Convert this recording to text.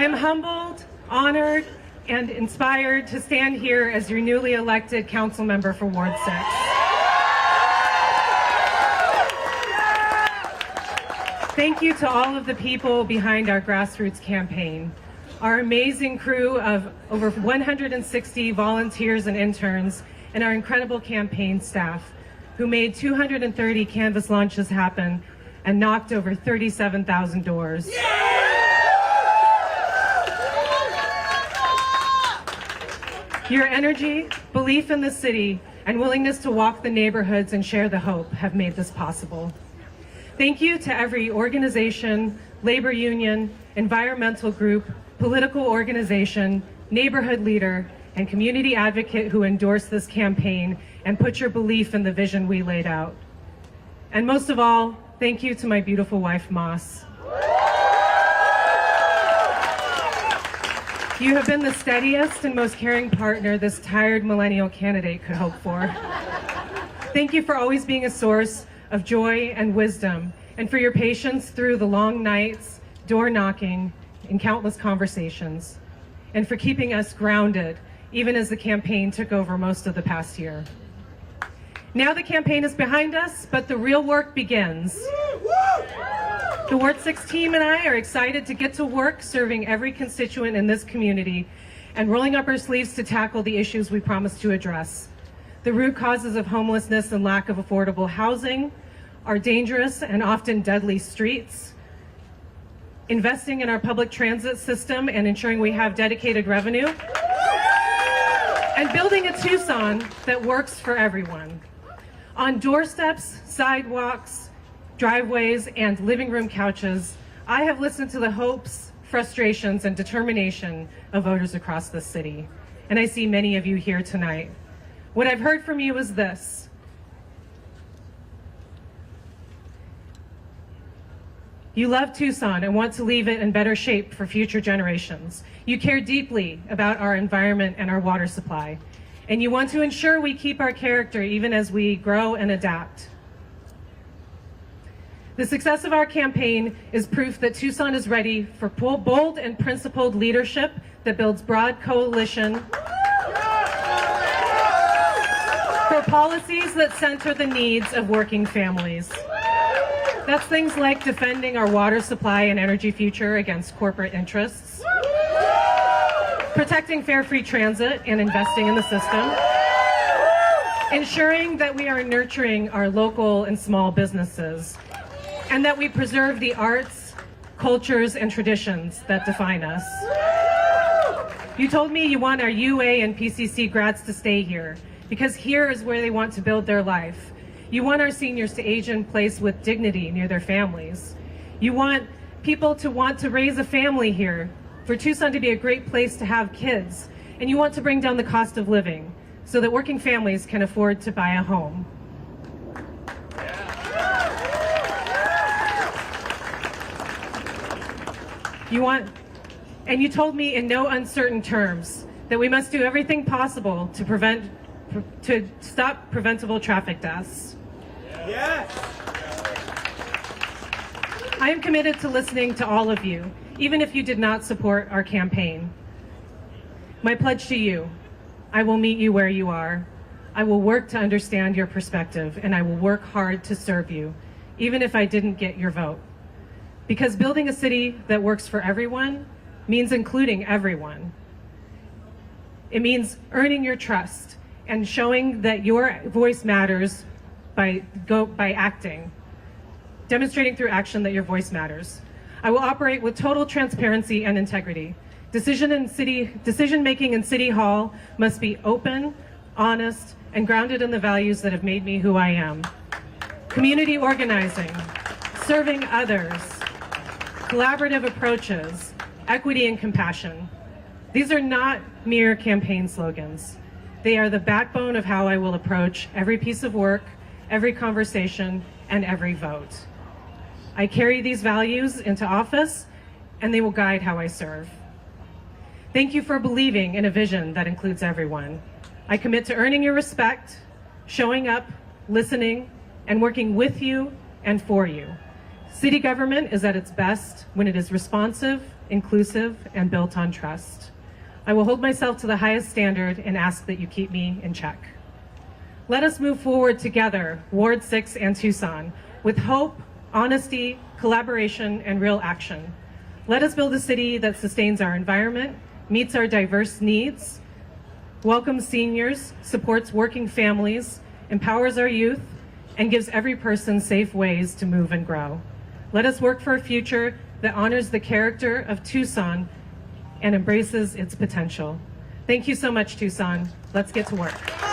I am humbled, honored, and inspired to stand here as your newly elected council member for Ward 6. Thank you to all of the people behind our grassroots campaign, our amazing crew of over 160 volunteers and interns, and our incredible campaign staff who made 230 canvas launches happen and knocked over 37,000 doors. Your energy, belief in the city, and willingness to walk the neighborhoods and share the hope have made this possible. Thank you to every organization, labor union, environmental group, political organization, neighborhood leader, and community advocate who endorsed this campaign and put your belief in the vision we laid out. And most of all, thank you to my beautiful wife, Moss. You have been the steadiest and most caring partner this tired millennial candidate could hope for. Thank you for always being a source of joy and wisdom, and for your patience through the long nights, door knocking, and countless conversations, and for keeping us grounded, even as the campaign took over most of the past year. Now the campaign is behind us, but the real work begins. The Ward 6 team and I are excited to get to work serving every constituent in this community and rolling up our sleeves to tackle the issues we promised to address. The root causes of homelessness and lack of affordable housing, our dangerous and often deadly streets, investing in our public transit system and ensuring we have dedicated revenue, and building a Tucson that works for everyone. On doorsteps, sidewalks, driveways, and living room couches, I have listened to the hopes, frustrations, and determination of voters across this city. And I see many of you here tonight. What I've heard from you is this: you love Tucson and want to leave it in better shape for future generations. You care deeply about our environment and our water supply. And you want to ensure we keep our character even as we grow and adapt. The success of our campaign is proof that Tucson is ready for bold and principled leadership that builds broad coalition for policies that center the needs of working families. That's things like defending our water supply and energy future against corporate interests, protecting fair free transit and investing in the system, ensuring that we are nurturing our local and small businesses, and that we preserve the arts, cultures, and traditions that define us. You told me you want our UA and PCC grads to stay here, because here is where they want to build their life. You want our seniors to age in place with dignity near their families. You want people to want to raise a family here, for Tucson to be a great place to have kids. And you want to bring down the cost of living so that working families can afford to buy a home. And you told me in no uncertain terms that we must do everything possible to stop preventable traffic deaths. Yes. I am committed to listening to all of you, even if you did not support our campaign. My pledge to you: I will meet you where you are. I will work to understand your perspective, and I will work hard to serve you, even if I didn't get your vote. Because building a city that works for everyone means including everyone. It means earning your trust and showing that your voice matters by acting, demonstrating through action that your voice matters. I will operate with total transparency and integrity. Decision-making in City Hall must be open, honest, and grounded in the values that have made me who I am. Community organizing, serving others, collaborative approaches, equity and compassion. These are not mere campaign slogans. They are the backbone of how I will approach every piece of work, every conversation, and every vote. I carry these values into office, and they will guide how I serve. Thank you for believing in a vision that includes everyone. I commit to earning your respect, showing up, listening, and working with you and for you. City government is at its best when it is responsive, inclusive, and built on trust. I will hold myself to the highest standard and ask that you keep me in check. Let us move forward together, Ward 6 and Tucson, with hope, honesty, collaboration, and real action. Let us build a city that sustains our environment, meets our diverse needs, welcomes seniors, supports working families, empowers our youth, and gives every person safe ways to move and grow. Let us work for a future that honors the character of Tucson and embraces its potential. Thank you so much, Tucson. Let's get to work.